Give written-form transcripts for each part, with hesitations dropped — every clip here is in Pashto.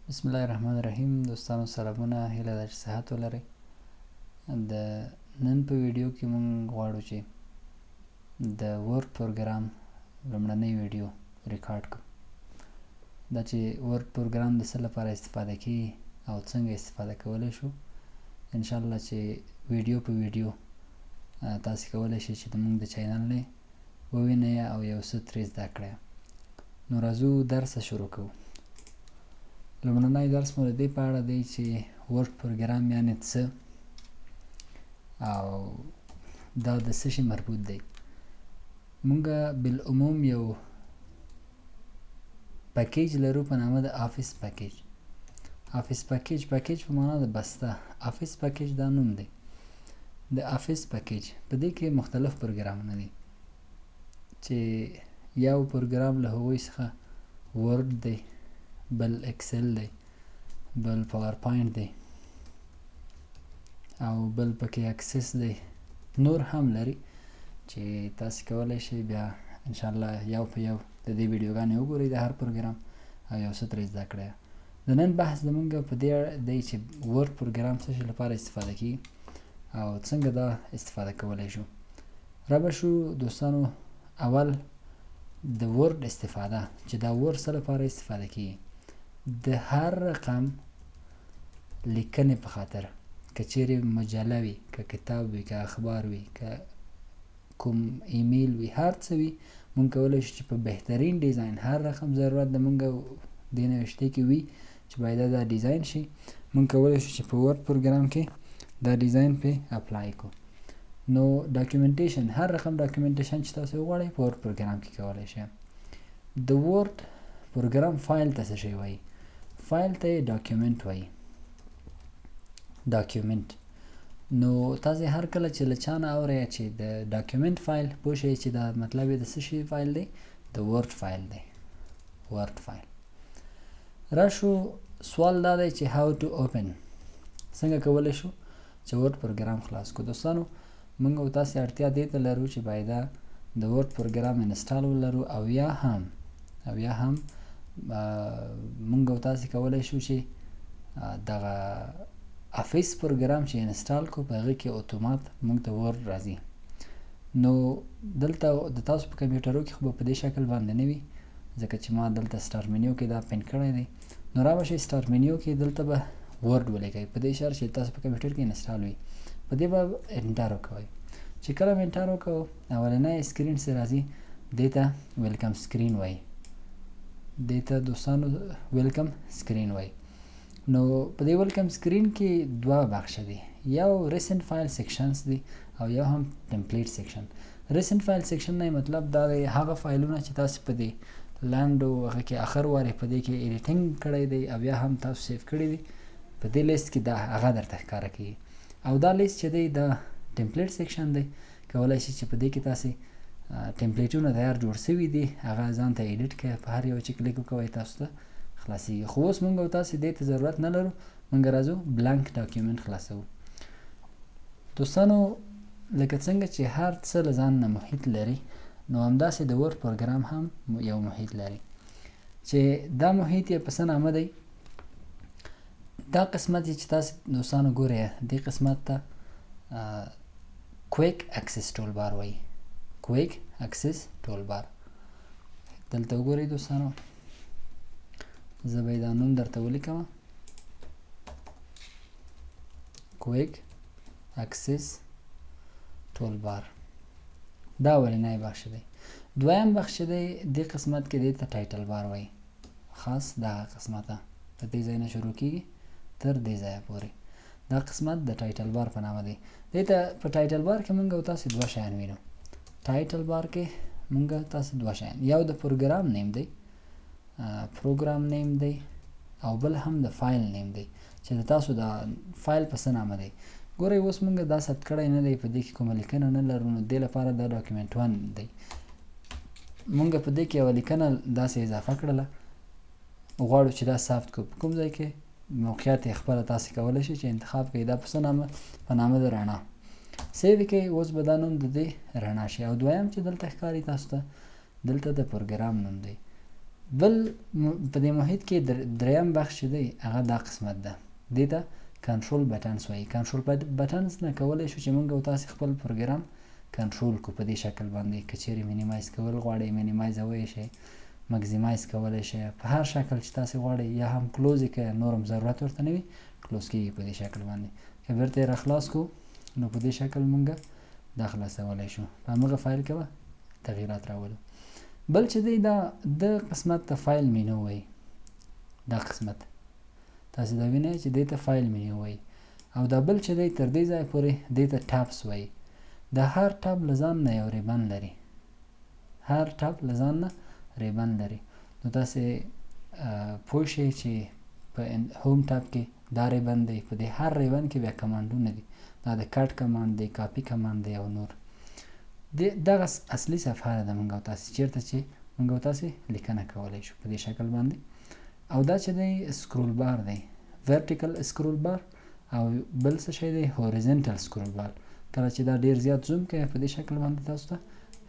بسم الله الرحمن الرحیم. دوستانو سلامونه، هیله ده چې صحت ولرئ. د نن په ویډیو کې مونږ غواړو چې د ورډ پروګرام لومړنی ویډیو ریکارډ کړو. دا چې ورډ پروګرام د څه لپاره استفاده کیږي او څنګه استفاده کولی شو، انشاءالله چې ویډیو په ویډیو تاسو کولی شئ چې د مونږ د چینل نه ووینئ او یو څه ترې زده کړئ. نو راځو درس شروع کوو. لومړنی درس مو د دې په اړه دی چې ورډ پروګرام یعنې څه او دا د څه شي مربوط دی. مونږ بالعموم یو پکیج لرو په نامه د آفیس پکیج. آفیس پکیج په معنا د بسته. آفیس پکیج دا نوم دی. د آفیس پکیج په دې کې مختلف پروګرامونه دي چې یو پروګرام له هغوی څخه ورډ دی، بل اکسل دی، بل پاور پوینټ دی او بل پکې اکسس دی. نور هم لري چې تاسو کولی شئ بیا انشاءالله یو په یو د دې ویډیوګانې وګورئ د هر پروګرام او یو څه ترې زده کړئ. د نن بحث زموږ په دې اړه دی چې ورډ پروګرام څه شي لپاره استفاده کیږي او څنګه دا استفاده کولی شو. را به شو دوستانو، اول د ورډ استفاده چې دا ورډ څه لپاره استفاده کیږي. د هر رقم لیکنې په خاطر، که چیرې مجله وي، که کتاب وي، که اخبار وي، که کوم ایمیل وي، هر څه وي، مونږ کولی شو چې په بهترین ډیزاین هر رقم ضرورت د مونږ دې نوشتې کې وي چې باید دا ډیزاین شي، مونږ کولی شو چې په ورډ پروګرام کې دا ډیزاین پې اپلای کړو. نو ډاکیومنټیشن، هر رقم ډاکیومنټیشن چې تاسو وغواړئ په ورډ پروګرام کې کولی شئ. د ورډ پروګرام فایل ته څه شی وایي؟ فایل ته یې ډاکیومنټ وایي. ډاکیومنټ نو تاسو هر کله چې له چا نه اورئ چې د ډاکیومنټ فایل، پوه شئ چې دا مطلب یې د څه شي فایل دی؟ د ورډ فایل دی. ورډ فایل. راشو سوال دا دی چې هاو ټو اوپن، څنګه کولی شو چې ورډ پروګرام خلاص کړو. دوستانو موږ او تاسو اړتیا دې ته لرو چې باید د ورډ پروګرام انسټال ولرو او یا هم مونږ او تاسو کولی شو چې دغه افیس پروګرام چې انسټال کو په هغه کې اتومات مونږ ته ورډ راځي. نو دلته د تاسو په کمپیوټرو کې خو په دې شکل باندې نه وي، ځکه چې ما دلته سټار منیو کې دا پین کړی دی. نو را به شئ سټار منیو کې دلته به ورډ ولیکئ په دې شرط چې تاسو په کمپیوټر کې انسټال وي. په دې به انټر وکوئ. چې کله مې انټر وکړو اولنی سکرین څه راځي؟ دې ته ویلکم سکرین وایي. دې ته دوستانو ویلکم سکرین وایي. نو په دې ویلکم سکرین کې دوه بخشه دي، یو ریسنټ فایل سیکشنز دی او یو هم ټمپلیټ سیکشن. ریسنټ فایل سیکشن نه مطلب دا دی هغه فایلونه چې تاسو په دې لاندو هغه کې اخر وارې په دې کې ایډیټینګ کړی دی او یا هم تاسو سیف کړی دی، په دې لیست کې دا هغه درته ښکاره کیږي. او دا لیست چې دی دا ټمپلیټ سیکشن دی. کولی شئ چې په دې کې تاسې ټمپلیټونه تیار جوړ شوي دي، هغه ځان ته ایډیټ کړئ، په هر یو چې کلیک وکوئ تاسو ته خلاصیږي. خو اوس مونږ او تاسې دې ته ضرورت نه لرو، مونږ راځو بلانک ډاکیومنټ خلاصوو. دوستانو لکه څنګه چې هر څه له ځان نه محیط لري، نو همداسې د ورډ پروګرام هم یو محیط لري چې دا محیط یې په څه نامه دی؟ دا قسمت چې تاسو دوستانو ګورئ، دې قسمت ته کویک اکسس ټول بار وایي. کویک اکسس ټول بار. دلته وګورئ دوستانو، زه به دا نوم درته ولیکم، کویک اکسس ټول بار. دا اولنی بخش دی. دویم بخش دی دې قسمت کې دې ته ټایټل بار وایي. خاص دغه قسمته په دې ځای نه شروع کیږي تر دې ځایه پورې. دا قسمت د ټایټل بار په نامه دی. دې ته په ټایټل بار کې مونږ او تاسو دوه شیان وینو. ټایټل بار کې مونږ تاسو دوه شیان، یو د پروګرام نیم دی، پروګرام نیم دی، او بل هم د فایل نیم دی چې د تاسو د فایل په څه نامه دی. ګورئ اوس مونږ دا ثبت کړی نه دی، په دې کې کومه لیکنه نه لرو، نو دې لپاره دا ډاکیومنټ 1 دی. مونږ په دې کې یوه لیکنه داسې اضافه کړله، غواړو چې دا ثبت کړو. په کوم ځای کې؟ موقعیت یې خپله تاسې کولی شئ چې انتخاب کړئ. دا په څه نامه؟ په نامه د رڼا. سیو کړئ. اوس به دا نوم د دې رڼا شي. او دویم چې دلته ښکاري تاسو ته، دلته د پروګرام نوم دی. بل په دې محیط کې دریم بخش چې دی هغه دا قسمت ده، دې ته کنټرول بټنز وایي. کنټرول بټنز نه کولی شو چې موږ او تاسې خپل پروګرام کنټرول کو په دې شکل باندې. که چیرې مینیمایز کول غواړئ مینیمایزوی شئ، مګزیمایز کولی شئ په هر شکل چې تاسې غواړئ، یا هم کلوز یې که نور هم ضرورت ورته نه وي کلوز کېږي په دې شکل باندې. که بیرته یې راخلاص کو نو په دې شکل موږ دا خلاصولی شو، په همغه فایل کې به تغییرات راولو. بل چې دی دا د قسمت ته فایل مینو وایي. دا قسمت تاسې دا وینئ چې دې ته فایل مینو وایي. او دا بل چې دی تر دې ځایه پورې دې ته ټابس وایي. د هر ټاب له ځان نه یو ریبن لري، هر ټاب له ځان نه ریبن لري. نو تاسې پوه شئ چې په هوم ټاب کې دا ریبن دی، په دې هر ریبن کې بیا کمانډونه دي، دا د کټ کمانډ دی، کاپي کمانډ دی او نور. دغه اصلي صفحه ده موږ او تاسې چیرته چې موږ او تاسې لیکنه کولی شو په دې شکل باندې. او دا چې دی سکرول بار دی، ورټیکل سکرول بار، او بل څه شی دی هوریزنټل سکرول بار. کله چې دا ډیر زیات زوم کوي په دې شکل باندې تاسو ته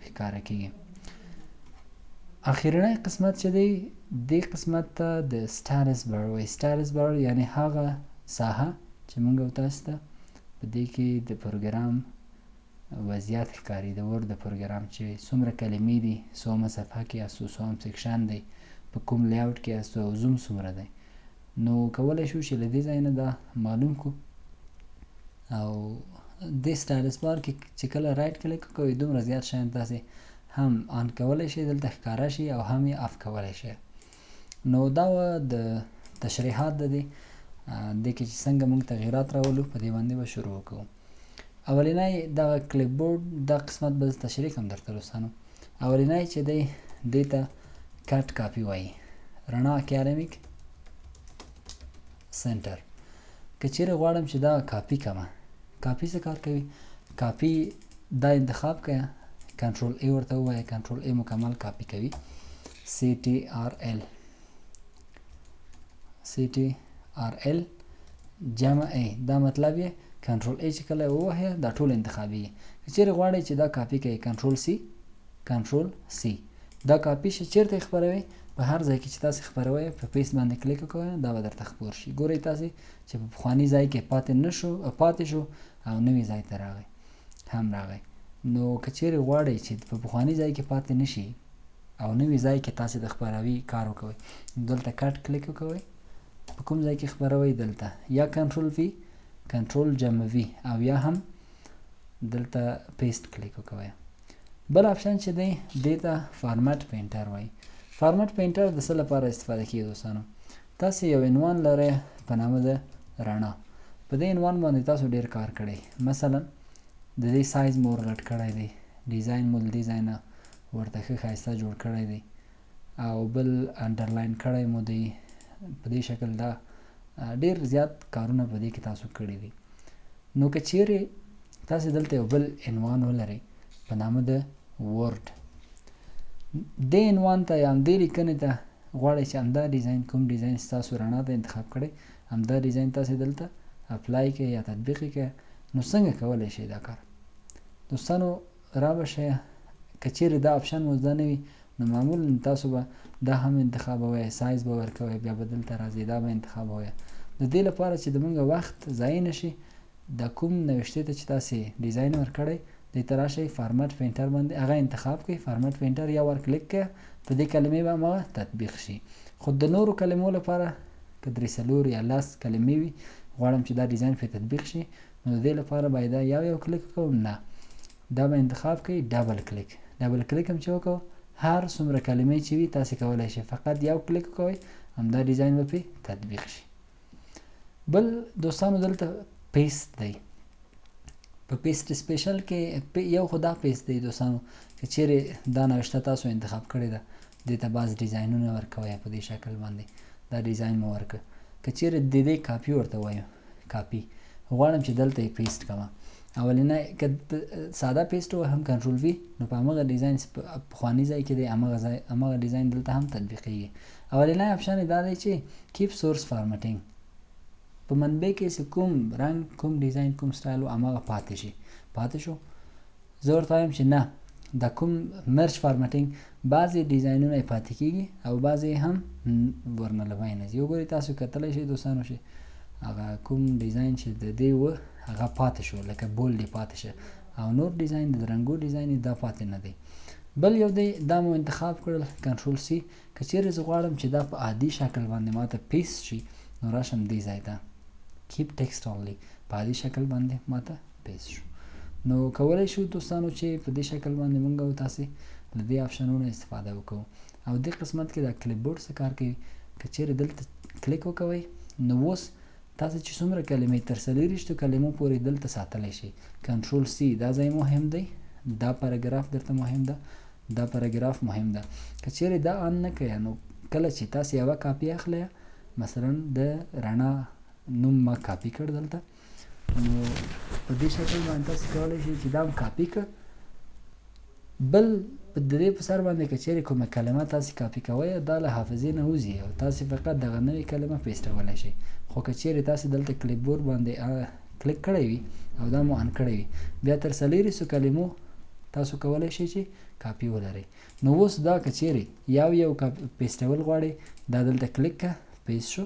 ښکاره کېږي. اخرنی قسمت چې دی دې قسمت ته د سټارس بار وایي. سټارس بار یعنی هغه ساحه چې موږ او تاسو ته په دې کې د پروګرام وضعیت ښکاري، د ورډ د پروګرام چې څومره کلمې دي، څومره صفحه کې یاستو، څوم سیکشن دی، په کوم لیاوټ کې یاستو او زوم څومره دی. نو کولی شو چې له دې ځای نه دا معلوم کړو. او دې سټارس بار کې چې کله رایټ کلیک کوئ دومره زیات شیان تاسې هم آن کولی شئ، دلته ښکاره شي او هم یې اف کولی شئ. نو دا د تشریحات د دې کې چې څنګه موږ تغییرات راولو په دې باندې به شروع وکړو. اولینی دغه کلیپ بورډ دا قسمت به تشریح کوم درته دوستانو. اولینی چې دی دې ته کټ کاپي وایي، رڼا اکاډمیک سنټر. که چیرې غواړم چې دا کاپي کړمه، کاپي څه کار کوي؟ کاپي دا انتخاب کړه، کنټرول ای ورته ووایه، کنټرول ای مکمل کاپي کوي. سی ټي آر ال جمع ای، دا مطلب یې کنټرول ای چې کله ووهه دا ټول انتخابي. که چیرې غواړئ چې دا کاپي کوي کنټرول سی، دا کاپي شي چیرته خپروي؟ په هر ځای کې چې تاسې خپروئ په پیسټ باندې کلیک وکړئ دا به درته خپور شي. ګورئ تاسې چې په پخواني ځای کې پاتې شو او نوي ځای ته راغی هم راغی. نو که چیرې غواړئ چې په پخواني ځای کې پاتې نشي او نوي ځای کې تاسې د خپراوي کار وکوئ، دلته کټ کلیک وکوئ، په کوم ځای کې خپروئ دلته یا کنټرول وی، کنټرول جمع وی، او یا هم دلته پیسټ کلیک وکوئ. بل اپشن چې دی دې ته فارمټ پینټر وایي. فارمټ پینټر د څه لپاره استفاده کیږي دوستانو؟ تاسې یو عنوان لرئ په نامه د رڼا، په دې عنوان باندې تاسو ډیر کار کړی، مثلا د دې سایز مو ورغټ کړی دی، ډیزاین مو له دې ځای نه ورته ښه ښایسته جوړ کړی دی، او بل انډرلاین کړی مو دی په دې شکل. دا ډیر زیات کارونه په دې کې تاسو کړي دي. نو که چیرې تاسې دلته یو بل عنوان ولرئ په نامه د ورډ، دې عنوان ته یا همدې لیکنې ته غواړئ چې همدا ډیزاین کوم ډیزاین ستاسو رڼا ته انتخاب کړئ همدا ډیزاین تاسې دلته اپلای کړئ یا تطبیق کړئ. نو څنګه کولی شئ دا کار دوستانو؟ را به شئ، که چیرې دا اپشن مو زده نه وي نو معمولا تاسو به دا هم انتخابوئ، سایز به ورکوئ، بیا به دلته راځئ دا به انتخابوئ. د دې لپاره چې د موږ وخت ضایع نشي، د کوم نوشتې ته چې تاسې ډیزاین ورکړئ دې ته راشئ فارمټ پینټر باندې هغه انتخاب کړئ، فارمټ پینټر یا ور کلیک کړئ، په دې کلمې به همغه تطبیق شي. خو د نورو کلمو لپاره که 3 یا 10 کلمې وي غواړم چې دا ډیزاین پرې تطبیق شي، نو د دې لپاره باید دا یو کلیک کوم، نه دا به انتخاب کړئ ډبل کلیک. ډبل کلیک هم چې وکړو هر څومره کلمې چې وي تاسې کولی شئ فقط یو کلیک کوئ همدا ډیزاین به پرې تطبیق شي. بل دوستانو دلته پیسټ دی. په پیسټ سپیشل کې یو خدا پیسټ دی دوستانو، که چیرې دا نوشته تاسو انتخاب کړې ده دې ته بعض ډیزاینونه ورکوئ په دې شکل باندې، دا ډیزاین مو ورکړه. که چیرې د دې کاپي ورته وایو، کاپي غواړم چې دلته یې پیسټ کړم، اولنی که ساده پیسټ وهم کنټرول وی نو په همغه ډیزاین پخواني ځای کې دی همغه ډیزاین دلته هم تطبیقیږي. اولنی اپشن دا دی چې کیپ سورس فارمټینګ، په منبع کې چې کوم رنګ کوم ډیزاین کوم سټایل همغه پاتې شي. پاتې شو زه ورته وایم چې نه دا کوم مرج فارمټینګ بعضې ډیزاینونه یې پاتې کېږي او بعضې هم ورنه له منځه ځي. وګورئ تاسو کتلی شئ دوستانو چې هغه کوم ډیزاین چې د دې و هغه پاتې شو لکه بولډ یې پاتې شه او نور ډیزاین د رنګو ډیزاین دا پاتې نه دی. بل یو دی دا مو انتخاب کړل کنټرول سی. که چیرې زه غواړم چې دا په عادي شکل باندې ماته پیست شي نو راشم دې ځای ته کیپ ټکسټ اونلی په عادي شکل باندې ماته پیست شو. نو کولی شو دوستانو چې په دې شکل باندې موږ او تاسې له دې آپشنونو استفاده وکړو. او دې قسمت کې دا کلیپ بورډ څه کار کوي که چیرې دلته کلیک وکوئ نو اوس تاسو چې څومره کلمې تر 40 کلمو پورې دلته ساتلی شي. کنټرول سی دا ځای مهم دی، دا پاراګراف درته مهم ده، دا پاراګراف مهم ده. که چیرې دا آن نه کړئ نو کله چې تاسو یوه کاپي اخلئ مثلا د رڼا نوم ما کاپي کړ دلته نو په دې شکل باندې تاسو کولی شئ چې دا هم کاپي کړ. بل په دې په سر باندې که چیرې کومه کلمه تاسو کاپي کوئ دا له حافظې نه وځي او تاسو فقط دغه نوې کلمه پیسټولی شئ. خو که چیرې تاسو دلته کلیپ بورډ باندې کلیک کړی وي او دا مو ان کړی وي بیا تر 40 کلمو تاسو کولی شئ چې کاپي ولرئ. نو اوس دا که چیرې یو پیسټول غواړئ دا دلته کلیک کړه پیسټ شو،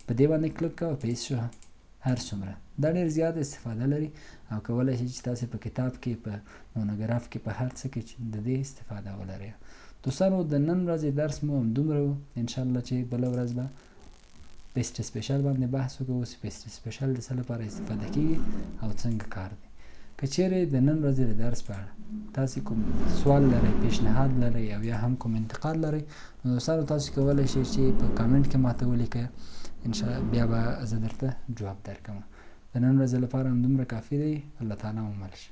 په دې باندې کلیک کړه پیسټ شو. هر څومره دا ډېر زیات استفاده لري او کولی شئ چې تاسو په کتاب کې په مونوګراف کې په هر څه کې د دې استفاده ولرئ. دوستانو د نن ورځې درس مو همدومره و. انشاءالله چې بله ورځ به پیسټ سپیشل باندې بحث وکړو چې پیسټ سپیشل د څه لپاره استفاده کیږي او څنګه کار دی. که چیرې د نن ورځې د درس په اړه تاسو کوم سوال لرئ، پیشنهاد لرئ او یا هم کوم انتقاد لرئ نو دوستانو تاسو کولی شئ چې په کامنټ کې ماته ولیکئ، انشاءالله بیا به زه درته جواب درکړم. د نن ورځې لپاره همدومره کافي دی. الله تعالی مو مل شي.